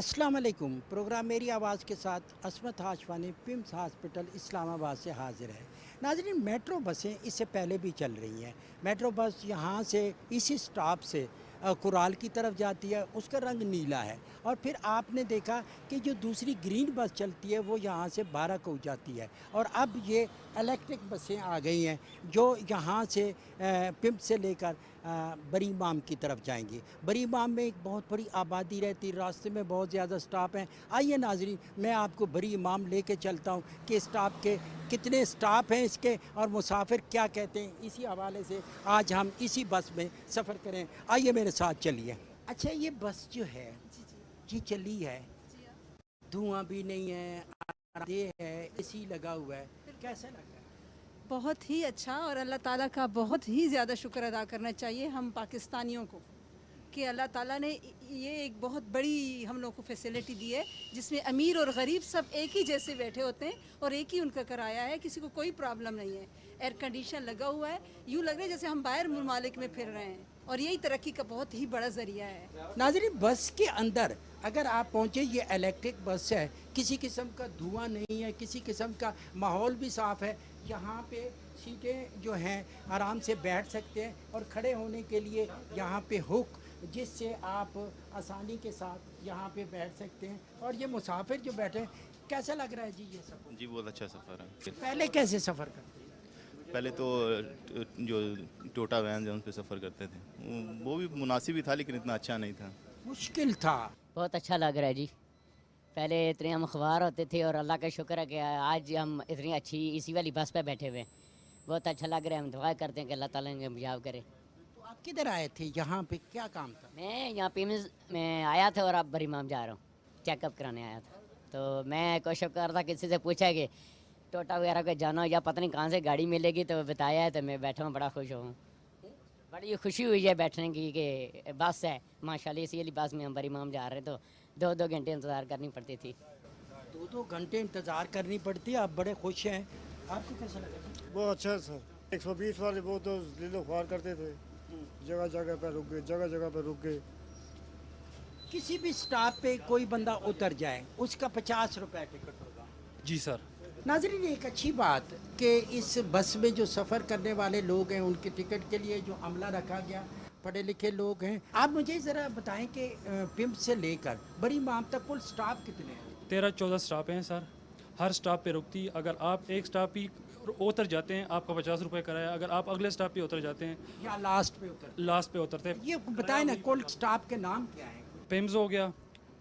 अस्सलाम वालेकुम। प्रोग्राम मेरी आवाज़ के साथ असमत हाशवानी पिम्स हॉस्पिटल इस्लामाबाद से हाजिर है। नाज़रीन, मेट्रो बसें इससे पहले भी चल रही हैं। मेट्रो बस यहाँ से इसी स्टॉप से कुराल की तरफ जाती है, उसका रंग नीला है। और फिर आपने देखा कि जो दूसरी ग्रीन बस चलती है वो यहाँ से बाराकोट जाती है। और अब ये इलेक्ट्रिक बसें आ गई हैं जो यहाँ से पिम्प से लेकर बरी इमाम की तरफ जाएंगी। बरी इमाम में एक बहुत बड़ी आबादी रहती, रास्ते में बहुत ज़्यादा स्टॉप हैं। आइए नाज़रीन, मैं आपको बरी इमाम लेके चलता हूँ कि स्टॉप के कितने स्टॉप हैं इसके और मुसाफिर क्या कहते हैं। इसी हवाले से आज हम इसी बस में सफ़र करें। आइए मेरे साथ चलिए। अच्छा, ये बस जो है ये चली है, धुआं भी नहीं है, आरामदेह है, एसी लगा हुआ है, कैसा लग रहा है? बहुत ही अच्छा, और अल्लाह ताला का बहुत ही ज़्यादा शुक्र अदा करना चाहिए हम पाकिस्तानियों को कि अल्लाह ताला ने ये एक बहुत बड़ी हम लोग को फैसिलिटी दी है जिसमें अमीर और गरीब सब एक ही जैसे बैठे होते हैं और एक ही उनका किराया है, किसी को कोई प्रॉब्लम नहीं है। एयर कंडीशन लगा हुआ है, यूँ लग रहा है जैसे हम बाहर मुमालिक में फिर रहे हैं, और यही तरक्की का बहुत ही बड़ा ज़रिया है। नाज़रीन, बस के अंदर अगर आप पहुँचे, ये इलेक्ट्रिक बस है, किसी किस्म का धुआं नहीं है, किसी किस्म का माहौल भी साफ़ है। यहाँ पे सीटें जो हैं आराम से बैठ सकते हैं और खड़े होने के लिए यहाँ पे हुक, जिससे आप आसानी के साथ यहाँ पे बैठ सकते हैं। और ये मुसाफिर जो बैठे हैं, कैसा लग रहा है जी ये सफ़र? जी, बहुत अच्छा सफ़र है। पहले कैसे सफ़र करते हैं? पहले तो जो टोटा वैन जो उन पे सफ़र करते थे वो भी मुनासिब ही था, लेकिन इतना अच्छा नहीं था। मुश्किल था। बहुत अच्छा लग रहा है जी। पहले इतने हम अखबार होते थे और अल्लाह का शुक्र है कि आज हम इतनी अच्छी इसी वाली बस पे बैठे हुए हैं। बहुत अच्छा लग रहा है। हम दुआ करते हैं कि अल्लाह ताला ने कामयाब करे। तो आप किधर आए थे, यहाँ पे क्या काम था? मैं यहाँ पिम्स में आया था और अब बरी इमाम जा रहा हूँ, चेकअप कराने आया था। तो मैं कोशिश कर रहा था, किसी से पूछा कि टोटा वगैरह को जाना हो या पता नहीं कहाँ से गाड़ी मिलेगी, तो बताया है, तो मैं बैठा हूँ, बड़ा खुश हूँ। बड़ी खुशी हुई है बैठने की कि बस है माशाल्लाह। इसी वाली बस में हम बरी इमाम जा रहे, तो 2-2 घंटे इंतज़ार करनी पड़ती थी। 2-2 घंटे इंतज़ार करनी पड़ती है। आप बड़े खुश हैं, आपको कैसा लगा? बहुत अच्छा है सर। 120 वाले वो तो लीलो ख्वार करते थे, जगह जगह पर रुक गए, जगह जगह पर रुक गए। किसी भी स्टॉप पे कोई बंदा उतर जाए, उसका 50 रुपये टिकट होगा। जी सर। नाज़रीन, एक अच्छी बात कि इस बस में जो सफ़र करने वाले लोग हैं उनके टिकट के लिए जो अमला रखा गया, पढ़े लिखे लोग हैं। आप मुझे ज़रा बताएं कि पिम्प से लेकर बड़ी इमाम तक कुल स्टॉप कितने हैं? 13-14 स्टॉप हैं सर। हर स्टॉप पे रुकती, अगर आप एक स्टॉप ही उतर जाते हैं आपका 50 रुपये कराया, अगर आप अगले स्टॉप पे उतर जाते हैं, या लास्ट पे उतर? लास्ट पे उतरते हैं। ये बताएं ना, कुल स्टॉप के नाम क्या हैं? पिम्स हो गया,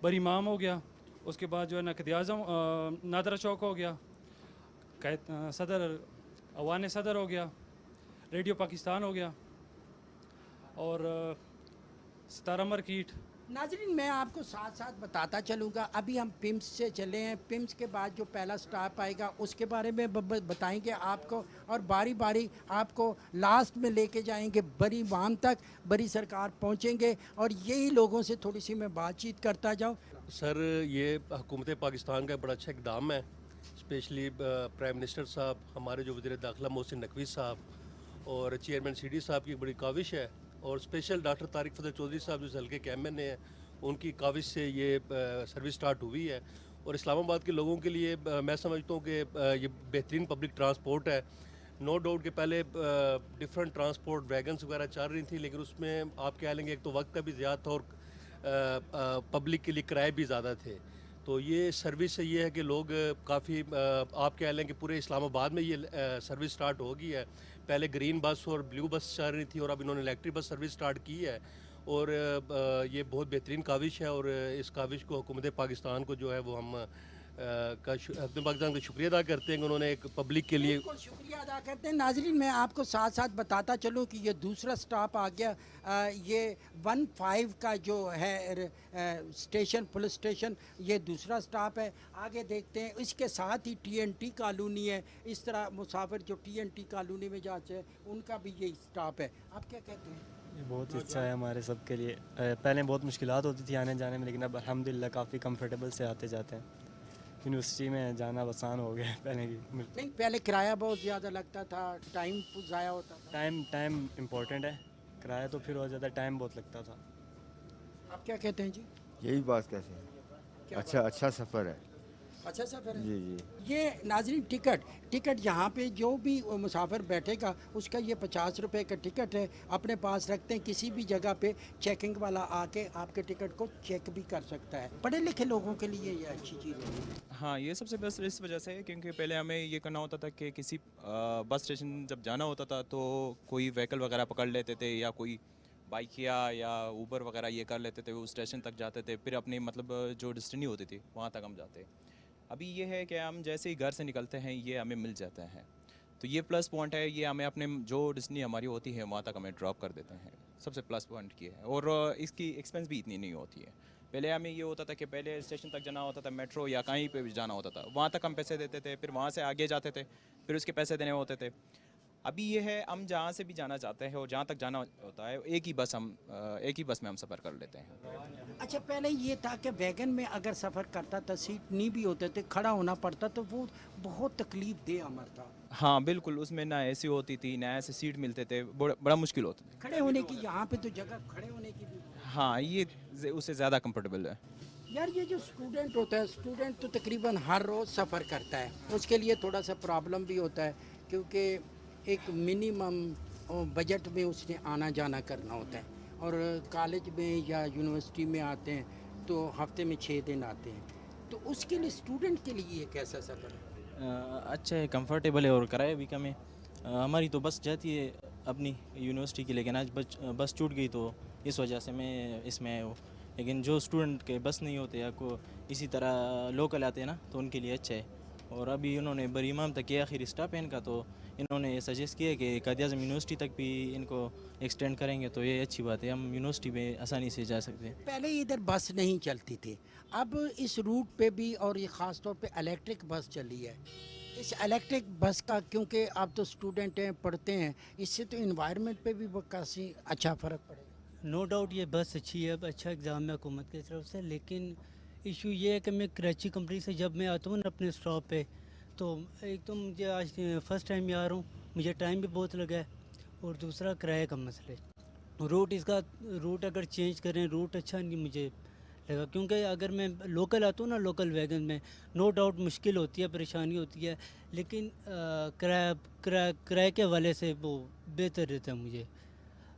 बरी इमाम हो गया, उसके बाद जो है नक़द आज़म नादरा चौक हो गया, सदर अवान सदर हो गया, रेडियो पाकिस्तान हो गया, और सितारा मार्केट। नाज़रीन, मैं आपको साथ साथ बताता चलूँगा। अभी हम पिम्स से चले हैं, पिम्स के बाद जो पहला स्टॉप आएगा उसके बारे में बताएंगे आपको, और बारी बारी आपको लास्ट में लेके जाएंगे बरी इमाम तक। बरी सरकार पहुँचेंगे और यही लोगों से थोड़ी सी मैं बातचीत करता जाऊँ। सर, ये हुकूमत पाकिस्तान का बड़ा अच्छा इकदाम है। स्पेशली प्राइम मिनिस्टर साहब, हमारे जो वज़ीर दाखिला मोहसिन नकवी साहब और चेयरमैन सीडी साहब की बड़ी काविश है, और स्पेशल डॉक्टर तारिक फजल चौधरी साहब जो हल्के के एम हैं, उनकी काविश से ये सर्विस स्टार्ट हुई है। और इस्लामाबाद के लोगों के लिए मैं समझता हूँ कि ये बेहतरीन पब्लिक ट्रांसपोर्ट है। नो डाउट कि पहले डिफरेंट ट्रांसपोर्ट वैगन्स वगैरह चल रही थी, लेकिन उसमें आप कह लेंगे एक तो वक्त का भी ज़्यादा था और पब्लिक के लिए किराए भी ज़्यादा थे। तो ये सर्विस से ये है कि लोग काफ़ी आप कह लें कि पूरे इस्लामाबाद में ये सर्विस स्टार्ट हो गई है। पहले ग्रीन बस और ब्लू बस चल रही थी और अब इन्होंने इलेक्ट्रिक बस सर्विस स्टार्ट की है, और ये बहुत बेहतरीन काविश है। और इस काविश को हुकूमत पाकिस्तान को जो है वो हम अपने पाकिस्तान का शुक्रिया अदा करते हैं कि उन्होंने एक पब्लिक के लिए। बिल्कुल शुक्रिया अदा करते हैं। नाजरीन, मैं आपको साथ साथ बताता चलूँ कि ये दूसरा स्टॉप आ गया। ये 15 का जो है स्टेशन, पुलिस स्टेशन, ये दूसरा स्टॉप है। आगे देखते हैं, इसके साथ ही TNT कॉलोनी है। इस तरह मुसाफिर जो TNT कॉलोनी में जाते हैं उनका भी यही स्टॉप है। आप क्या कहते हैं? ये बहुत ही अच्छा है हमारे सब के लिए। पहले बहुत मुश्किलात होती थी आने जाने में, लेकिन अब अल्हम्दुलिल्लाह काफ़ी कंफर्टेबल से आते जाते हैं। यूनिवर्सिटी में जाना आसान हो गया है पहले की। नहीं, पहले किराया बहुत ज़्यादा लगता था, टाइम ज़ाया होता था। टाइम इम्पोर्टेंट है, किराया तो फिर और ज़्यादा टाइम बहुत लगता था। आप क्या कहते हैं जी? यही बात कैसे है? अच्छा सफ़र है अच्छा सफ़र है। जी जी। ये नाज़रीन टिकट यहाँ पे जो भी मुसाफिर बैठेगा उसका ये 50 रुपए का टिकट है, अपने पास रखते हैं। किसी भी जगह पे चेकिंग वाला आके आपके टिकट को चेक भी कर सकता है। पढ़े लिखे लोगों के लिए ये अच्छी चीज़ है। हाँ, ये सबसे बेस्ट इस वजह से है क्योंकि पहले हमें ये करना होता था कि किसी बस स्टेशन जब जाना होता था तो कोई व्हीकल वगैरह पकड़ लेते थे या कोई बाइक या ऊबर वगैरह ये कर लेते थे, वो स्टेशन तक जाते थे, फिर अपनी मतलब जो डेस्टिनी होती थी वहाँ तक हम जाते। अभी ये है कि हम जैसे ही घर से निकलते हैं ये हमें मिल जाता है, तो ये प्लस पॉइंट है। ये हमें अपने जो डेस्टिनी हमारी होती है वहाँ तक हमें ड्रॉप कर देते हैं, सबसे प्लस पॉइंट ये है। और इसकी एक्सपेंस भी इतनी नहीं होती है। पहले हमें ये होता था कि पहले स्टेशन तक जाना होता था, मेट्रो या कहीं पे भी जाना होता था, वहाँ तक हम पैसे देते थे, फिर वहाँ से आगे जाते थे, फिर उसके पैसे देने होते थे। अभी ये है हम जहाँ से भी जाना चाहते हैं और जहाँ तक जाना होता है एक ही बस में हम सफ़र कर लेते हैं। अच्छा, पहले ये था कि वैगन में अगर सफ़र करता था सीट नहीं भी होते थे, खड़ा होना पड़ता, तो वो बहुत तकलीफ दे अमर था। हाँ बिल्कुल, उसमें ना एसी होती थी ना ऐसे सीट मिलते थे, बड़ा मुश्किल होता था। खड़े होने की यहाँ पे तो जगह खड़े होने की भी। हाँ, ये उससे ज़्यादा कंफर्टेबल है। यार ये जो स्टूडेंट होता है, स्टूडेंट तो तकरीबन हर रोज़ सफ़र करता है, उसके लिए थोड़ा सा प्रॉब्लम भी होता है क्योंकि एक मिनिमम बजट में उसने आना जाना करना होता है। और कॉलेज में या यूनिवर्सिटी में आते हैं तो हफ्ते में 6 दिन आते हैं, तो उसके लिए स्टूडेंट के लिए ये कैसा सफ़र है? अच्छा है, कंफर्टेबल है और किराया भी कम है। हमारी तो बस जाती है अपनी यूनिवर्सिटी की, लेकिन आज बस छूट गई तो इस वजह से मैं इसमें आया हूँ। लेकिन जो स्टूडेंट के बस नहीं होते या को इसी तरह लोकल आते हैं ना, तो उनके लिए अच्छा है। और अभी उन्होंने बरी इमाम तक किया आखिर स्टॉप है इनका, तो इन्होंने सजेस्ट किया कि कायद-ए-आज़म यूनिवर्सिटी तक भी इनको एक्सटेंड करेंगे, तो ये अच्छी बात है, हम यूनिवर्सिटी में आसानी से जा सकते हैं। पहले इधर बस नहीं चलती थी, अब इस रूट पे भी और ये ख़ास तौर पे इलेक्ट्रिक बस चली है। इस इलेक्ट्रिक बस का क्योंकि आप तो स्टूडेंट हैं, पढ़ते हैं, इससे तो इन्वायरमेंट पे भी वो काफ़ी अच्छा फ़र्क पड़ेगा। नो डाउट ये बस अच्छी है, अच्छा एग्ज़ाम है हुकूमत की तरफ से, लेकिन इशू ये है कि मैं कराची कंपनी से जब मैं आता हूँ ना अपने स्टॉप पे, तो एक तो मुझे आज फ़र्स्ट टाइम आ रहा हूँ, मुझे टाइम भी बहुत लगा है, और दूसरा किराए का मसला है। रूट अगर चेंज करें, रूट अच्छा नहीं मुझे लगा, क्योंकि अगर मैं लोकल आता हूँ ना, लोकल वैगन में नो डाउट मुश्किल होती है, परेशानी होती है, लेकिन किराए के हवाले से वो बेहतर रहता है मुझे।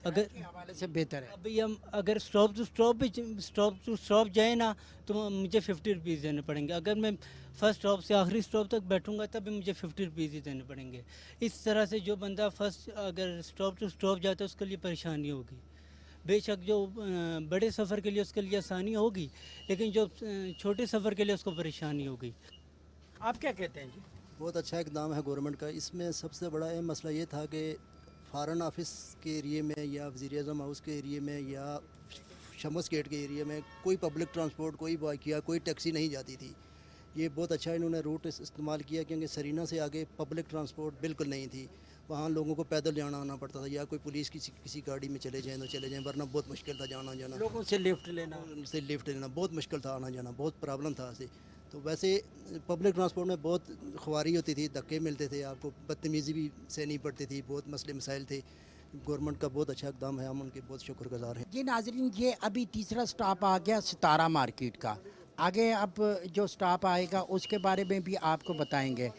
अगर हवाले से बेहतर है। अभी हम अगर स्टॉप टू स्टॉप जाए ना, तो मुझे 50 रुपीज़ देने पड़ेंगे। अगर मैं फर्स्ट स्टॉप से आखिरी स्टॉप तक बैठूंगा तब भी मुझे 50 रुपीज़ ही देने पड़ेंगे। इस तरह से जो बंदा फर्स्ट अगर स्टॉप टू स्टॉप जाता है उसके लिए परेशानी होगी। बेशक जो बड़े सफ़र के लिए उसके लिए आसानी होगी, लेकिन जो छोटे सफ़र के लिए उसको परेशानी होगी। आप क्या कहते हैं जी? बहुत अच्छा इकदाम है गवर्नमेंट का। इसमें सबसे बड़ा अहम मसला ये था कि फ़ॉरेन ऑफिस के एरिए में या वज़ीर-ए-आज़म हाउस के एरिए में या शमस गेट के एरिए में कोई पब्लिक ट्रांसपोर्ट, कोई बाइक या कोई टैक्सी नहीं जाती थी। ये बहुत अच्छा इन्होंने रूट इस्तेमाल किया, क्योंकि सरीना से आगे पब्लिक ट्रांसपोर्ट बिल्कुल नहीं थी। वहाँ लोगों को पैदल जाना आना पड़ता था, या कोई पुलिस किसी गाड़ी में चले जाएँ तो चले जाएँ, वरना बहुत मुश्किल था जाना। लोगों से लिफ्ट लेना बहुत मुश्किल था, आना जाना बहुत प्रॉब्लम था ऐसे। तो वैसे पब्लिक ट्रांसपोर्ट में बहुत खुआरी होती थी, धक्के मिलते थे, आपको बदतमीज़ी भी सहनी पड़ती थी, बहुत मसले मसाइल थे। गवर्नमेंट का बहुत अच्छा इकदाम है, हम उनके बहुत शुक्रगुजार हैं। जी नाज़रीन, ये अभी तीसरा स्टॉप आ गया सितारा मार्केट का। आगे अब जो स्टॉप आएगा उसके बारे में भी आपको बताएंगे।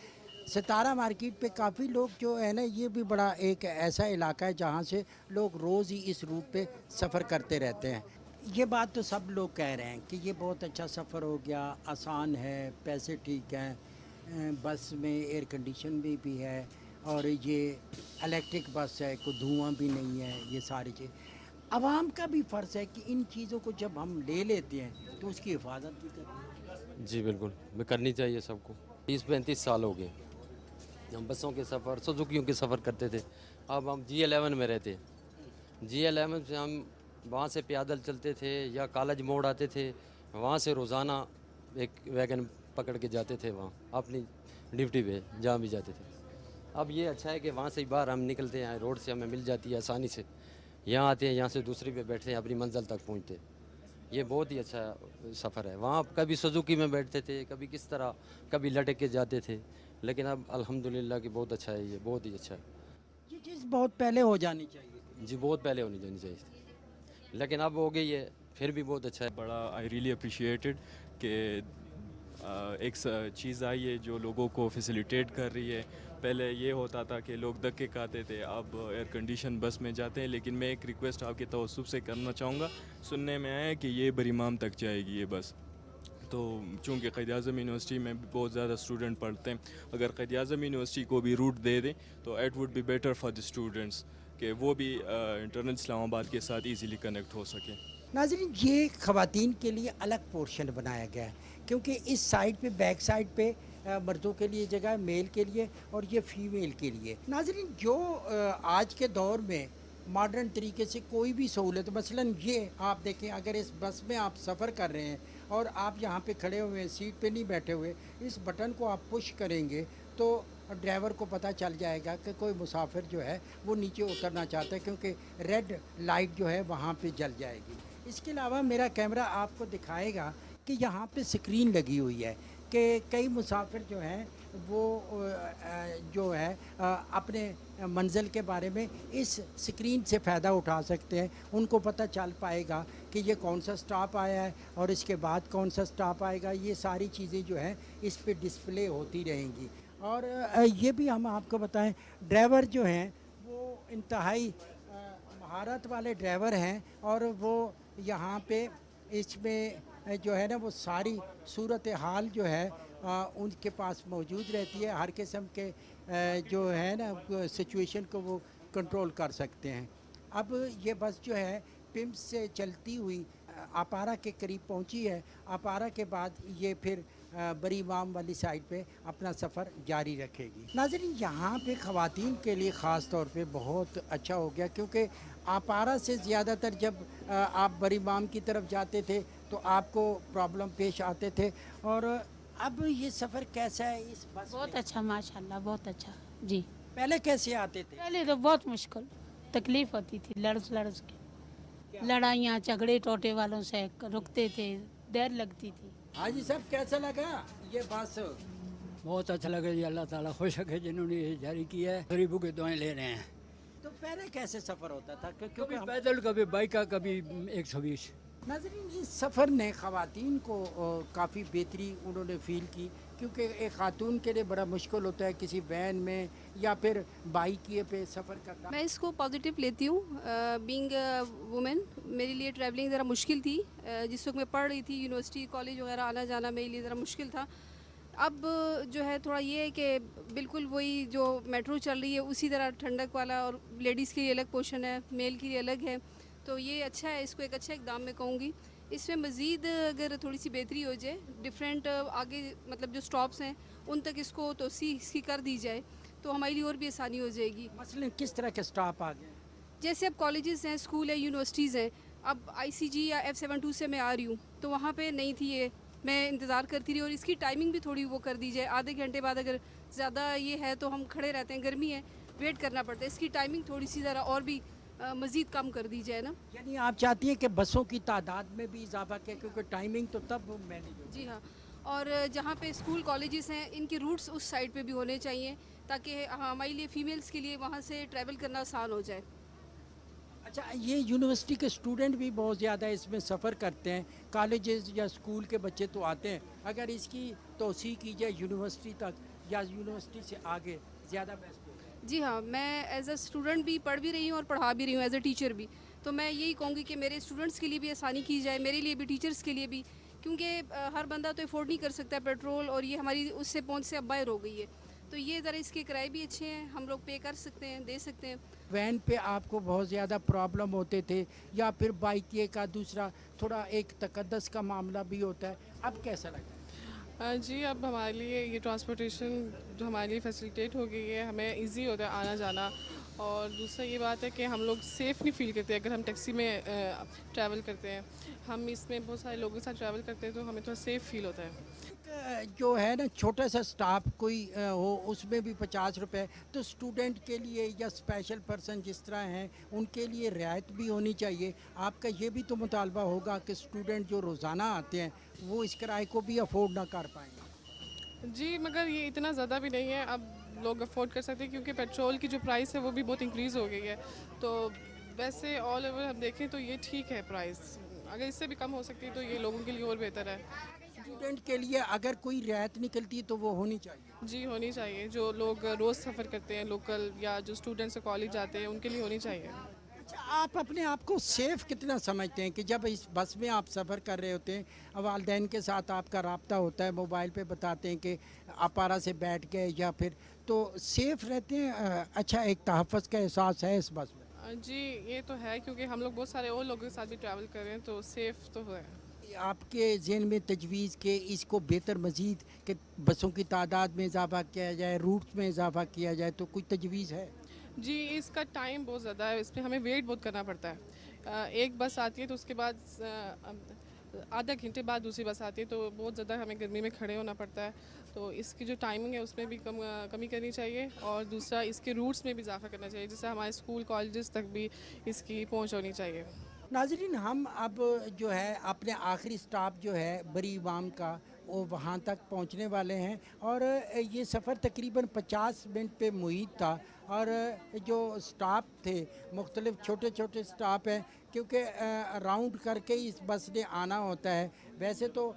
सितारा मार्केट पे काफ़ी लोग जो है ना, ये भी बड़ा एक ऐसा इलाका है जहाँ से लोग रोज़ ही इस रूट पे सफ़र करते रहते हैं। ये बात तो सब लोग कह रहे हैं कि ये बहुत अच्छा सफ़र हो गया, आसान है, पैसे ठीक हैं, बस में एयर कंडीशन भी है, और ये इलेक्ट्रिक बस है, कोई धुआं भी नहीं है, ये सारी चीज़। आवाम का भी फ़र्ज़ है कि इन चीज़ों को जब हम ले लेते हैं तो उसकी हिफाजत भी करनी है। जी बिल्कुल, करनी चाहिए सबको। 30-35 साल हो गए हम बसों के सफ़र, सुजुकियों के सफ़र करते थे। अब हम G11 में रहते हैं। G11 से हम वहाँ से पैदल चलते थे या कॉलेज मोड़ आते थे, वहाँ से रोज़ाना एक वैगन पकड़ के जाते थे वहाँ अपनी ड्यूटी पे जहाँ भी जाते थे। अब ये अच्छा है कि वहाँ से बाहर हम निकलते हैं, रोड से हमें मिल जाती है आसानी से, यहाँ आते हैं, यहाँ से दूसरी पे बैठते हैं, अपनी मंजिल तक पहुँचते। ये बहुत ही अच्छा सफ़र है। वहाँ कभी सुजुकी में बैठते थे, कभी किस तरह, कभी लटक के जाते थे, लेकिन अब अल्हम्दुलिल्लाह कि बहुत अच्छा है, ये बहुत ही अच्छा है। ये चीज़ बहुत पहले हो जानी चाहिए। जी बहुत पहले होनी चाहिए, लेकिन अब हो गई है, फिर भी बहुत अच्छा है। बड़ा आई रियली अप्रिशिएटेड کہ ایک چیز آئی ہے جو لوگوں کو فیسیلیٹیٹ کر رہی ہے. پہلے یہ ہوتا تھا کہ لوگ دھکے کھاتے تھے, اب ایئر کنڈیشن بس میں جاتے ہیں. لیکن میں ایک ریکویسٹ آپ کے توسط سے کرنا چاہوں گا, سننے میں آیا ہے کہ یہ بریمام تک جائے گی یہ بس. تو چونکہ قائد اعظم یونیورسٹی میں بھی بہت زیادہ اسٹوڈنٹ پڑھتے ہیں, اگر قائد اعظم یونیورسٹی کو بھی روٹ دے دیں تو it would be better for the students, کہ وہ بھی انٹرنل اسلام آباد کے ساتھ ایزیلی کنیکٹ ہو سکیں. ناظرین, یہ خواتین کے لیے الگ پورشن بنایا گیا ہے, کیونکہ اس سائڈ پہ بیک سائڈ پہ مردوں کے لیے جگہ ہے, میل کے لیے, اور یہ فیمیل کے لیے. ناظرین, جو آج کے دور میں ماڈرن طریقے سے کوئی بھی سہولت, مثلا یہ آپ دیکھیں, اگر اس بس میں آپ سفر کر رہے ہیں اور آپ یہاں پہ کھڑے ہوئے ہیں, سیٹ پہ نہیں بیٹھے ہوئے, اس بٹن کو آپ پش کریں گے تو ڈرائیور کو پتہ چل جائے گا کہ کوئی مسافر جو ہے وہ نیچے اترنا چاہتا ہے, کیونکہ ریڈ لائٹ جو ہے وہاں پہ جل جائے گی. اس کے علاوہ میرا کیمرہ آپ کو دکھائے گا کہ یہاں پہ سکرین لگی ہوئی ہے کہ کئی مسافر جو ہیں وہ جو ہے اپنے منزل کے بارے میں اس سکرین سے فائدہ اٹھا سکتے ہیں. ان کو پتہ چل پائے گا کہ یہ کون سا سٹاپ آیا ہے اور اس کے بعد کون سا سٹاپ آئے گا. یہ ساری چیزیں جو ہیں اس پہ ڈسپلے ہوتی رہیں گی. اور یہ بھی ہم آپ کو بتائیں, ڈرائیور جو ہیں وہ انتہائی مہارت والے ڈرائیور ہیں, اور وہ یہاں پہ اس میں جو ہے نا وہ ساری صورتحال جو ہے ان کے پاس موجود رہتی ہے. ہر قسم کے جو ہے نا سچویشن کو وہ کنٹرول کر سکتے ہیں. اب یہ بس جو ہے پمس سے چلتی ہوئی اپارا کے قریب پہنچی ہے. اپارا کے بعد یہ پھر بری امام والی سائڈ پہ اپنا سفر جاری رکھے گی. ناظرین, یہاں پہ خواتین کے لیے خاص طور پہ بہت اچھا ہو گیا, کیونکہ اپارا سے زیادہ تر جب آپ بری امام کی طرف جاتے تھے تو آپ کو پرابلم پیش آتے تھے. اور اب یہ سفر کیسا ہے اس بس؟ بہت اچھا, ماشاءاللہ بہت اچھا. جی, پہلے کیسے آتے تھے؟ پہلے تو بہت مشکل, تکلیف ہوتی تھی, لڑز کے لڑائیاں جھگڑے ٹوٹے والوں سے رکتے تھے, ڈر لگتی تھی. حاجی صاحب, کیسا لگا یہ بس؟ بہت اچھا لگا جی, اللہ تعالیٰ خوش رکھے جنہوں نے یہ جاری کیا ہے. غریبوں کی دعائیں لے رہے ہیں. تو پہلے کیسے سفر ہوتا تھا؟ کبھی پیدل, کبھی بائک کا, کبھی 120. ناظرین, اس سفر نے خواتین کو کافی بہتری انہوں نے فیل کی, کیونکہ ایک خاتون کے لیے بڑا مشکل ہوتا ہے کسی وین میں یا پھر بائک پہ سفر کرنا. میں اس کو پازیٹیو لیتی ہوں. بینگ وومن میرے لیے ٹریولنگ ذرا مشکل تھی. جس وقت میں پڑھ رہی تھی یونیورسٹی کالج وغیرہ آنا جانا میرے لیے ذرا مشکل تھا. اب جو ہے تھوڑا یہ ہے کہ بالکل وہی جو میٹرو چل رہی ہے اسی طرح ٹھنڈک والا, اور لیڈیز کے لیے الگ پورشن ہے, میل کے لیے الگ ہے. تو یہ اچھا ہے, اس کو ایک اچھا اقدام میں کہوں گی. اس میں مزید اگر تھوڑی سی بہتری ہو جائے, ڈفرینٹ آگے مطلب جو سٹاپس ہیں ان تک اس کو توسیع اس کی کر دی جائے تو ہمارے لیے اور بھی آسانی ہو جائے گی. مثلا کس طرح کے سٹاپ آ گئے؟ جیسے اب کالجز ہیں, اسکول ہے, یونیورسٹیز ہیں. اب ICG یا F72 سے میں آ رہی ہوں تو وہاں پہ نہیں تھی یہ, میں انتظار کرتی رہی. اور اس کی ٹائمنگ بھی تھوڑی وہ کر دی جائے, آدھے گھنٹے بعد اگر زیادہ یہ ہے تو ہم کھڑے رہتے ہیں, گرمی ہے, ویٹ کرنا پڑتا ہے. اس کی ٹائمنگ تھوڑی سی ذرا اور بھی مزید کم کر دی جائے نا. یعنی آپ چاہتی ہیں کہ بسوں کی تعداد میں بھی اضافہ کیا, کیونکہ ٹائمنگ تو تب مینیج ہو. جی ہاں, اور جہاں پہ اسکول کالجز ہیں ان کے روٹس اس سائڈ پہ بھی ہونے چاہیے تاکہ ہمارے لیے فیمیلز کے لیے وہاں سے ٹریول کرنا آسان ہو جائے. اچھا, یہ یونیورسٹی کے اسٹوڈنٹ بھی بہت زیادہ اس میں سفر کرتے ہیں, کالجز یا اسکول کے بچے تو آتے ہیں. اگر اس کی توسیع کی جائے یونیورسٹی تک یا یونیورسٹی سے آگے, زیادہ بیسٹ ہوگا. جی ہاں, میں ایز اے اسٹوڈنٹ بھی پڑھ بھی رہی ہوں اور پڑھا بھی رہی ہوں ایز اے ٹیچر بھی. تو میں یہی کہوں گی کہ میرے اسٹوڈنٹس کے لیے بھی آسانی کی جائے, میرے لیے بھی, ٹیچرس کے لیے بھی, کیونکہ ہر بندہ تو افورڈ نہیں کر سکتا ہے پیٹرول, اور یہ ہماری اس سے پہنچ سے اب باہر ہو گئی ہے. تو یہ ذرا اس کے کرائے بھی اچھے ہیں, ہم لوگ پے کر سکتے ہیں, دے سکتے ہیں. وین پہ آپ کو بہت زیادہ پرابلم ہوتے تھے, یا پھر بائک کا دوسرا تھوڑا ایک تقدس کا معاملہ بھی ہوتا ہے, اب کیسا لگا؟ جی, اب ہمارے لیے یہ ٹرانسپورٹیشن جو ہمارے لیے فیسیلیٹیٹ ہو گئی ہے, ہمیں ایزی ہوتا ہے آنا جانا. اور دوسرا یہ بات ہے کہ ہم لوگ سیف نہیں فیل کرتے اگر ہم ٹیکسی میں ٹریول کرتے ہیں. ہم اس میں بہت سارے لوگوں کے ساتھ ٹریول کرتے ہیں تو ہمیں تھوڑا سیف فیل ہوتا ہے. جو ہے نا چھوٹا سا سٹاپ کوئی ہو, اس میں بھی 50 روپے, تو اسٹوڈنٹ کے لیے یا اسپیشل پرسن جس طرح ہیں ان کے لیے رعایت بھی ہونی چاہیے. آپ کا یہ بھی تو مطالبہ ہوگا کہ اسٹوڈنٹ جو روزانہ آتے ہیں وہ اس کرائے کو بھی افورڈ نہ کر پائیں. جی, مگر یہ اتنا زیادہ بھی نہیں ہے, اب لوگ افورڈ کر سکتے ہیں کیونکہ پیٹرول کی جو پرائس ہے وہ بھی بہت انکریز ہو گئی ہے. تو ویسے آل اوور ہم دیکھیں تو یہ ٹھیک ہے پرائس, اگر اس سے بھی کم ہو سکتی ہے تو یہ لوگوں کے لیے اور بہتر ہے. स्टूडेंट के लिए अगर कोई रियायत निकलती है तो वो होनी चाहिए। जी होनी चाहिए, जो लोग रोज़ सफ़र करते हैं लोकल या जो स्टूडेंट्स कॉलेज जाते हैं उनके लिए होनी चाहिए। अच्छा, आप अपने आप को सेफ़ कितना समझते हैं कि जब इस बस में आप सफ़र कर रहे होते हैं, वालिदैन के साथ आपका राब्ता होता है, मोबाइल पे बताते हैं कि अपारा से बैठ गए या फिर, तो सेफ़ रहते हैं? अच्छा, एक तहफ़्फ़ुज़ का एहसास है इस बस में? जी ये तो है, क्योंकि हम लोग बहुत सारे और लोगों के साथ भी ट्रैवल कर रहे हैं तो सेफ़ तो है। आपके ज़हन में तजवीज़ के इसको बेहतर मज़ीद कि बसों की तादाद में इजाफा किया जाए, रूट्स में इजाफा किया जाए, तो कोई तजवीज़ है? जी इसका टाइम बहुत ज़्यादा है, इसमें हमें वेट बहुत करना पड़ता है। एक बस आती है तो उसके बाद आधा घंटे बाद दूसरी बस आती है, तो बहुत ज़्यादा हमें गर्मी में खड़े होना पड़ता है। तो इसकी जो टाइमिंग है उसमें भी कमी करनी चाहिए, और दूसरा इसके रूट्स में भी इजाफा करना चाहिए, जिससे हमारे स्कूल कॉलेजेस तक भी इसकी पहुंच होनी चाहिए। नाज़रीन, हम अब जो है अपने आखिरी स्टॉप जो है बरी इमाम का, वो वहाँ तक पहुँचने वाले हैं, और ये सफ़र तकरीबन 50 मिनट पे मुहित था, और जो स्टॉप थे मुख्तलिफ छोटे छोटे स्टॉप हैं, क्योंकि राउंड करके इस बस ने आना होता है। वैसे तो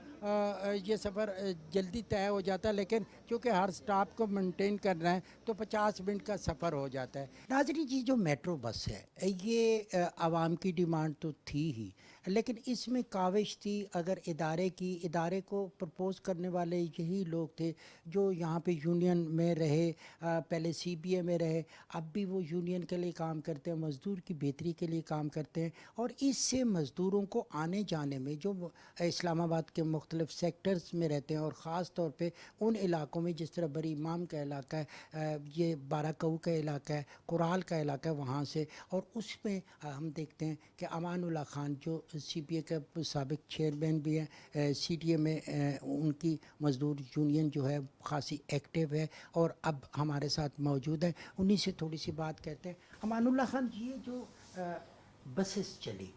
ये सफ़र जल्दी तय हो जाता है, लेकिन क्योंकि हर स्टॉप को मेंटेन करना है तो 50 मिनट का सफ़र हो जाता है। नाज़रीन जी, जो मेट्रो बस है ये आवाम की डिमांड तो थी ही, लेकिन इसमें काविश थी अगर इदारे को प्रपोज़ करने वाले यही लोग थे जो यहाँ पे यूनियन में रहे, पहले CBA में रहे, अब भी वो यूनियन के लिए काम करते हैं, मज़दूर की बेहतरी के लिए काम करते हैं, और इससे मज़दूरों को आने जाने में, जो इस्लामाबाद के मुख्तलिफ सेक्टर्स में रहते हैं, और ख़ास तौर पे उन इलाकों में जिस तरह बरी इमाम का इलाका है, ये बाराकऊ का इलाका है, कुराल का इलाका है, वहाँ से, और उसमें हम देखते हैं कि अमानुल्लाह खान जो CBA के साबिक चेयरमैन भी हैं, CDA में उनकी मज़दूर यूनियन जो है ख़ासी एक्टिव है, और अब हमारे साथ मौजूद है, उन्हीं से थोड़ी सी बात करते हैं। अमानुल्लाह खान, ये जो बसेस चली,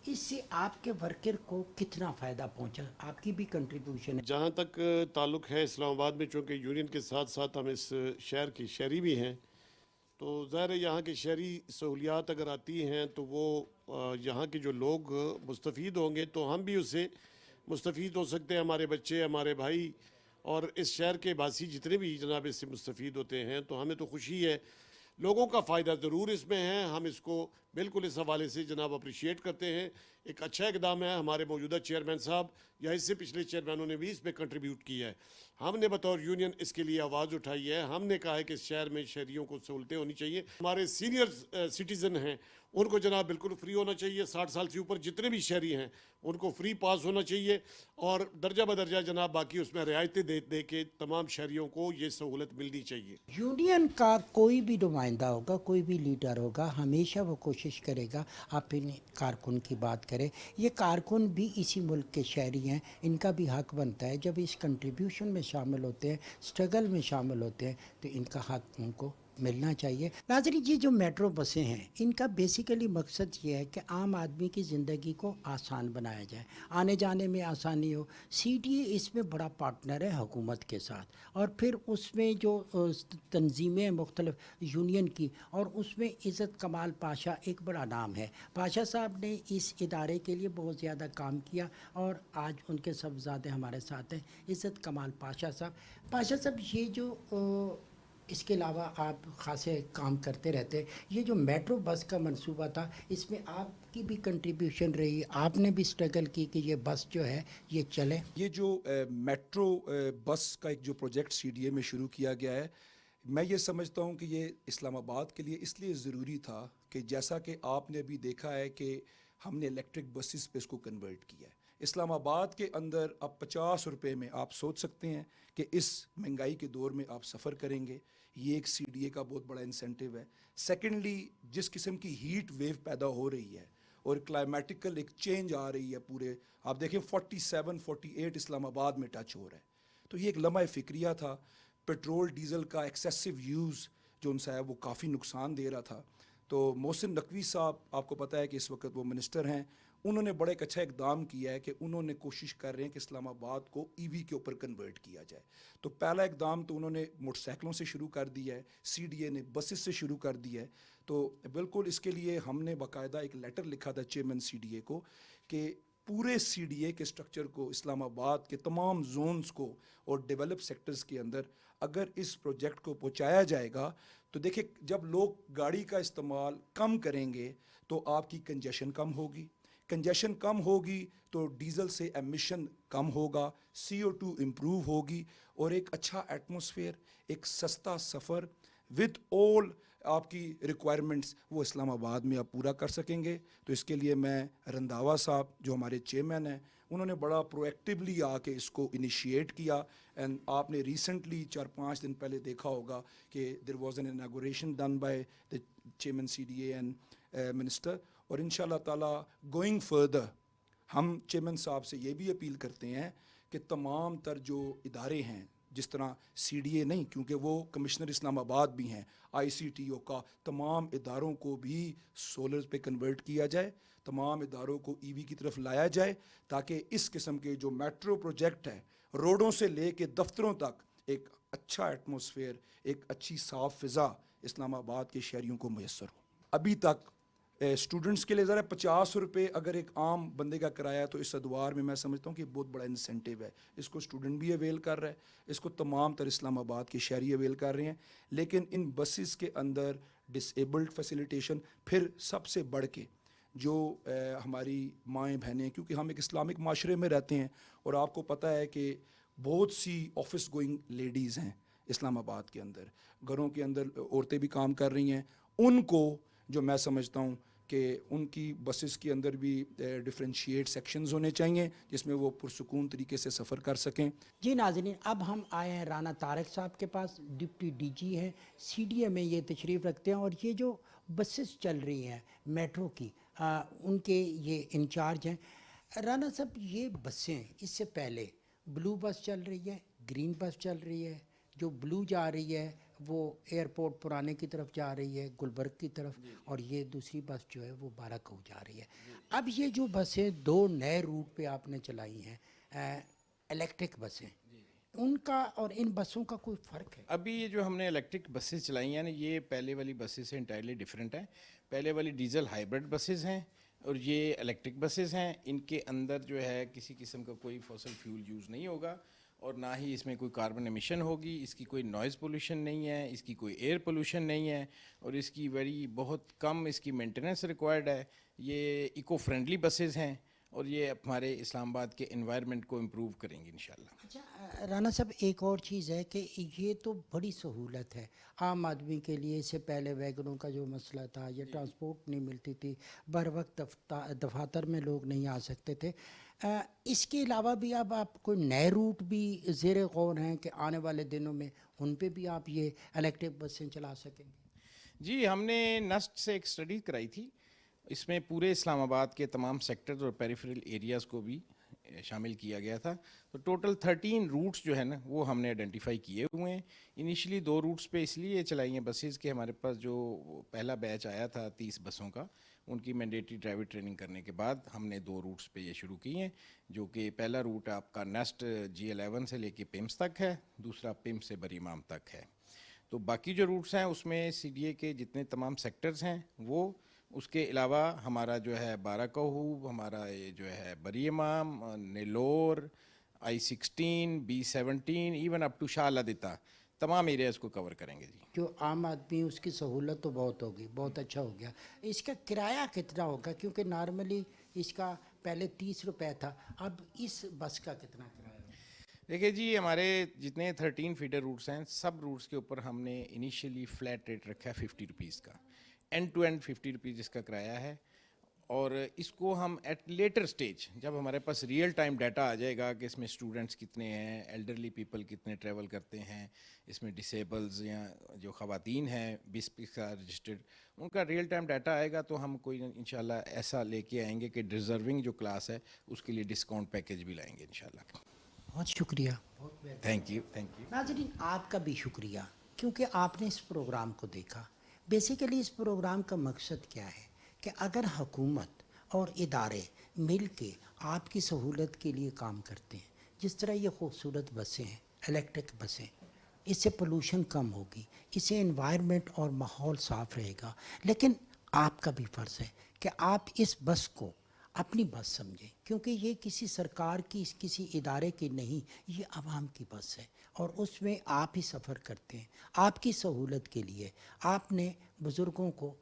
इससे आपके वर्कर को कितना फ़ायदा पहुंचा? आपकी भी कंट्रीब्यूशन है। जहाँ तक ताल्लुक़ है इस्लामाबाद में, चूँकि यूनियन के साथ साथ हम इस शहर की शहरी भी हैं, तो ज़ाहिर है यहाँ की शहरी सहूलियात अगर आती हैं तो वो यहाँ के जो लोग मुस्तफ़ीद होंगे, तो हम भी उससे मुस्तफ़ीद हो सकते हैं, हमारे बच्चे, हमारे भाई, और इस शहर के बासी जितने भी जनाब इससे मुस्तफ़ीद होते हैं, तो हमें तो खुशी है। लोगों का फ़ायदा ज़रूर इसमें है, हम इसको बिल्कुल इस हवाले से जनाब अप्रिशिएट करते हैं। एक अच्छा इकदाम है, हमारे मौजूदा चेयरमैन साहब या इससे पिछले चेयरमैनों ने भी इस पर कंट्रीब्यूट किया है। हमने बतौर यूनियन इसके लिए आवाज़ उठाई है, हमने कहा है कि इस शहर में शहरियों को सहूलतें होनी चाहिए। हमारे सीनियर सिटीज़न हैं उनको जनाब बिल्कुल फ्री होना चाहिए, 60 साल से ऊपर जितने भी शहरी हैं उनको फ्री पास होना चाहिए, और दर्जा बदर्जा जनाब बाकी उसमें रियायतें दे के तमाम शहरियों को ये सहूलत मिलनी चाहिए। यूनियन का कोई भी नुमाइंदा होगा, कोई भी लीडर होगा, हमेशा वो कोशिश करेगा, आप इन कारकुन की बात करें, ये कारकुन भी इसी मुल्क के शहरी हैं, इनका भी हक बनता है, जब इस कंट्रीब्यूशन में शामिल होते हैं, स्ट्रगल में शामिल होते हैं, तो इनका हक उनको मिलना चाहिए। नाज़रीन, ये जो मेट्रो बसें हैं, इनका बेसिकली मकसद ये है कि आम आदमी की ज़िंदगी को आसान बनाया जाए, आने जाने में आसानी हो। CDA इसमें बड़ा पार्टनर है हुकूमत के साथ, और फिर उसमें जो तंजीमें मुख्तलिफ यूनियन की, और उसमें इज़्ज़त कमाल पाशा एक बड़ा नाम है। पाशा साहब ने इस इदारे के लिए बहुत ज़्यादा काम किया, और आज उनके सबजादे हमारे साथ हैं, इज़्ज़त कमाल पाशा साहब। पाशा साहब, ये जो इसके अलावा आप ख़ासे काम करते रहते हैं, ये जो मेट्रो बस का मंसूबा था, इसमें आपकी भी कंट्रीब्यूशन रही, आपने भी स्ट्रगल की कि ये बस जो है ये चले। ये जो मेट्रो बस का एक जो प्रोजेक्ट CDA में शुरू किया गया है, मैं ये समझता हूँ कि ये इस्लामाबाद के लिए इसलिए ज़रूरी था कि जैसा कि आपने अभी देखा है कि हमने इलेक्ट्रिक बसेस पे इसको कन्वर्ट किया है। इस्लामाबाद के अंदर अब 50 रुपए में आप सोच सकते हैं कि इस महंगाई के दौर में आप सफ़र करेंगे, ये एक CDA का बहुत बड़ा इंसेंटिव है। सेकेंडली, जिस किस्म की हीट वेव पैदा हो रही है और क्लाइमेटिकल एक चेंज आ रही है पूरे, आप देखें 47-48 इस्लामाबाद में टच हो रहा है, तो ये एक लम्हा फ़िक्रिया था। पेट्रोल डीज़ल का एक्सेसिव यूज़ जो उनसे है वो काफ़ी नुकसान दे रहा था। तो मोहसिन नकवी साहब, आपको पता है कि इस वक्त वो मिनिस्टर हैं, उन्होंने बड़ा एक अच्छा इकदाम किया है कि उन्होंने कोशिश कर रहे हैं कि इस्लामाबाद को EV के ऊपर कन्वर्ट किया जाए। तो पहला इकदाम तो उन्होंने मोटरसाइकिलों से शुरू कर दिया है, CDA ने बसेस से शुरू कर दिया है। तो बिल्कुल इसके लिए हमने बाकायदा एक लेटर लिखा था चेयरमैन CDA को कि पूरे CDA के स्ट्रक्चर को, इस्लामाबाद के तमाम जोन्स को और डेवलप सेक्टर्स के अंदर अगर इस प्रोजेक्ट को पहुंचाया जाएगा तो देखिए, जब लोग गाड़ी का इस्तेमाल कम करेंगे तो आपकी कंजेशन कम होगी, कंजेशन कम होगी तो डीज़ल से एमिशन कम होगा, CO2 इम्प्रूव होगी, और एक अच्छा एटमॉस्फेयर, एक सस्ता सफ़र विद ऑल आपकी रिक्वायरमेंट्स वो इस्लामाबाद में आप पूरा कर सकेंगे। तो इसके लिए मैं रंधावा साहब जो हमारे चेयरमैन हैं, उन्होंने बड़ा प्रोएक्टिवली आके इसको इनिशिएट किया। एंड आपने रिसेंटली 4-5 दिन पहले देखा होगा कि there was an inauguration done by the chairman CDA and minister. और इंशाल्लाह ताला गोइंग फर्दर हम चेयरमैन साहब से ये भी अपील करते हैं कि तमाम तर जो इदारे हैं, जिस तरह CDA नहीं, क्योंकि वो कमिश्नर इस्लामाबाद भी हैं, ICTO का, तमाम इदारों को भी सोलर पे कन्वर्ट किया जाए, तमाम इदारों को EV की तरफ लाया जाए, ताकि इस किस्म के जो मेट्रो प्रोजेक्ट है, रोडों से ले के दफ्तरों तक एक अच्छा एटमॉस्फेयर, एक अच्छी साफ़ फ़िज़ा इस्लामाबाद के शहरियों को मैसर हो। अभी तक स्टूडेंट्स के लिए ज़रा 50 रुपये अगर एक आम बंदे का किराया है, तो इस अदवार में मैं समझता हूँ कि बहुत बड़ा इंसेंटिव है। इसको स्टूडेंट भी अवेल कर रहा है, इसको तमाम तर इस्लामाबाद के शहरी अवेल कर रहे हैं। लेकिन इन बसेस के अंदर डिसेबल्ड फैसिलिटेशन, फिर सबसे बढ़ के जो हमारी माएँ बहनें, क्योंकि हम एक इस्लामिक माशरे में रहते हैं और आपको पता है कि बहुत सी ऑफिस गोइंग लेडीज़ हैं इस्लामाबाद के अंदर, घरों के अंदर औरतें भी काम कर रही हैं, उनको जो मैं समझता हूँ कि उनकी बसेस के अंदर भी डिफरेंशिएट सेक्शंस होने चाहिए जिसमें वो पुरसुकून तरीके से सफ़र कर सकें। जी नाज़रीन, अब हम आए हैं राना तारक साहब के पास, डिप्टी DG हैं, CDA में ये तशरीफ़ रखते हैं और ये जो बसेस चल रही हैं मेट्रो की, उनके ये इंचार्ज हैं। राना साहब, ये बसें इससे पहले ब्लू बस चल रही है, ग्रीन बस चल रही है, जो ब्लू जा रही है वो एयरपोर्ट पुराने की तरफ जा रही है, गुलबर्ग की तरफ, और ये दूसरी बस जो है वो बाराकऊ जा रही है। अब ये जो बसें 2 नए रूट पे आपने चलाई हैं, इलेक्ट्रिक बसें, उनका और इन बसों का कोई फ़र्क है? अभी ये जो हमने इलेक्ट्रिक बसेस चलाई हैं ना, ये पहले वाली बसेस से इंटायरली डिफरेंट है। पहले वाली डीजल हाइब्रिड बसेस हैं और ये इलेक्ट्रिक बसेस हैं। इनके अंदर जो है किसी किस्म का कोई फॉसल फ्यूल यूज़ नहीं होगा और ना ही इसमें कोई कार्बन एमिशन होगी, इसकी कोई नॉइज़ पोल्यूशन नहीं है, इसकी कोई एयर पोल्यूशन नहीं है और इसकी बहुत कम इसकी मेंटेनेंस रिक्वायर्ड है। ये इको फ्रेंडली बसेस हैं और ये हमारे इस्लामाबाद के एनवायरनमेंट को इम्प्रूव करेंगे इंशाल्लाह। अच्छा राना साहब, एक और चीज़ है कि ये तो बड़ी सहूलत है आम आदमी के लिए। इससे पहले वैगनों का जो मसला था, ये ट्रांसपोर्ट नहीं मिलती थी, बर वक्त दफातर में लोग नहीं आ सकते थे। इसके अलावा भी अब आप कोई नए रूट भी ज़ेर गौर हैं कि आने वाले दिनों में उन पे भी आप ये इलेक्ट्रिक बसें चला सकेंगे? जी, हमने नस्ट से एक स्टडी कराई थी, इसमें पूरे इस्लामाबाद के तमाम सेक्टर्स और पेरिफेरल एरियाज़ को भी शामिल किया गया था। तो टोटल 13 रूट्स जो है ना वो हमने आइडेंटिफाई किए हुए हैं। इनिशियली 2 रूट्स पे इसलिए चलाई हैं बसेस कि हमारे पास जो पहला बैच आया था 30 बसों का, उनकी मैंडेटरी ड्राइवर ट्रेनिंग करने के बाद हमने 2 रूट्स पे ये शुरू किए हैं, जो कि पहला रूट आपका नेस्ट G11 से लेके पिम्स तक है, दूसरा पिम्स से बरी इमाम तक है। तो बाकी जो रूट्स हैं उसमें CDA के जितने तमाम सेक्टर्स हैं वो, उसके अलावा हमारा जो है बाराकहू, हमारा ये जो है Bari Imam, Nilore, I-16, B-17, even up to शाह-अल-आदिता, तमाम एरियाज़ को कवर करेंगे जी। जो आम आदमी उसकी सहूलत तो बहुत होगी, बहुत अच्छा हो गया। इसका किराया कितना होगा? क्योंकि नॉर्मली इसका पहले 30 रुपये था, अब इस बस का कितना किराया? देखिए जी, हमारे जितने 13 फीडर रूट्स हैं, सब रूट्स के ऊपर हमने इनिशियली फ़्लैट रेट रखा है 50 रुपीज़ का, एंड टू एंड 50 रुपीज़ इसका किराया है। और इसको हम एट लेटर स्टेज, जब हमारे पास रियल टाइम डाटा आ जाएगा कि इसमें स्टूडेंट्स कितने हैं, एल्डरली पीपल कितने ट्रैवल करते हैं, इसमें डिसेबल्स या जो ख़वातीन हैं 20 का रजिस्टर्ड, उनका रियल टाइम डाटा आएगा तो हम कोई इंशाल्लाह ऐसा लेके आएंगे कि डिज़र्विंग जो क्लास है उसके लिए डिस्काउंट पैकेज भी लाएंगे इंशाल्लाह। बहुत शुक्रिया। Thank you. नाज़रीन, आपका भी शुक्रिया क्योंकि आपने इस प्रोग्राम को देखा। बेसिकली इस प्रोग्राम का मकसद क्या है कि अगर हुकूमत और इदारे मिल के आपकी सहूलत के लिए काम करते हैं, जिस तरह ये खूबसूरत बसें हैं, इलेक्ट्रिक बसें, इससे पोल्यूशन कम होगी, इससे एनवायरनमेंट और माहौल साफ़ रहेगा। लेकिन आपका भी फ़र्ज़ है कि आप इस बस को اپنی بس سمجھیں، کیونکہ یہ کسی سرکار کی کسی ادارے کی نہیں، یہ عوام کی بس ہے اور اس میں آپ ہی سفر کرتے ہیں، آپ کی سہولت کے لیے آپ نے بزرگوں کو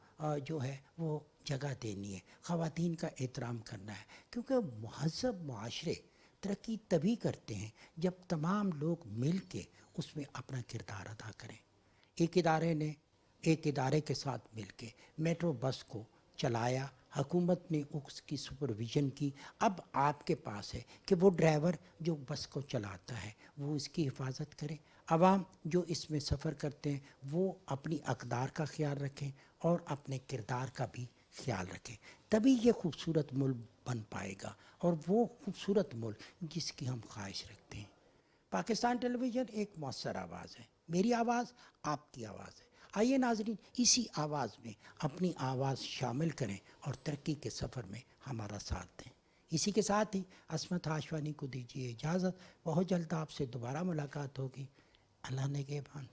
جو ہے وہ جگہ دینی ہے، خواتین کا احترام کرنا ہے، کیونکہ مہذب معاشرے ترقی تبھی کرتے ہیں جب تمام لوگ مل کے اس میں اپنا کردار ادا کریں۔ ایک ادارے کے ساتھ مل کے میٹرو بس کو چلایا، حکومت نے اس کی سپرویژن کی، اب آپ کے پاس ہے کہ وہ ڈرائیور جو بس کو چلاتا ہے وہ اس کی حفاظت کرے، عوام جو اس میں سفر کرتے ہیں وہ اپنی اقدار کا خیال رکھیں اور اپنے کردار کا بھی خیال رکھیں، تبھی یہ خوبصورت ملک بن پائے گا اور وہ خوبصورت ملک جس کی ہم خواہش رکھتے ہیں۔ پاکستان ٹیلی ویژن ایک مؤثر آواز ہے، میری آواز آپ کی آواز ہے۔ آئیے ناظرین اسی آواز میں اپنی آواز شامل کریں اور ترقی کے سفر میں ہمارا ساتھ دیں۔ اسی کے ساتھ ہی عصمت ہاشوانی کو دیجیے اجازت، بہت جلد آپ سے دوبارہ ملاقات ہوگی۔ اللہ نگہبان۔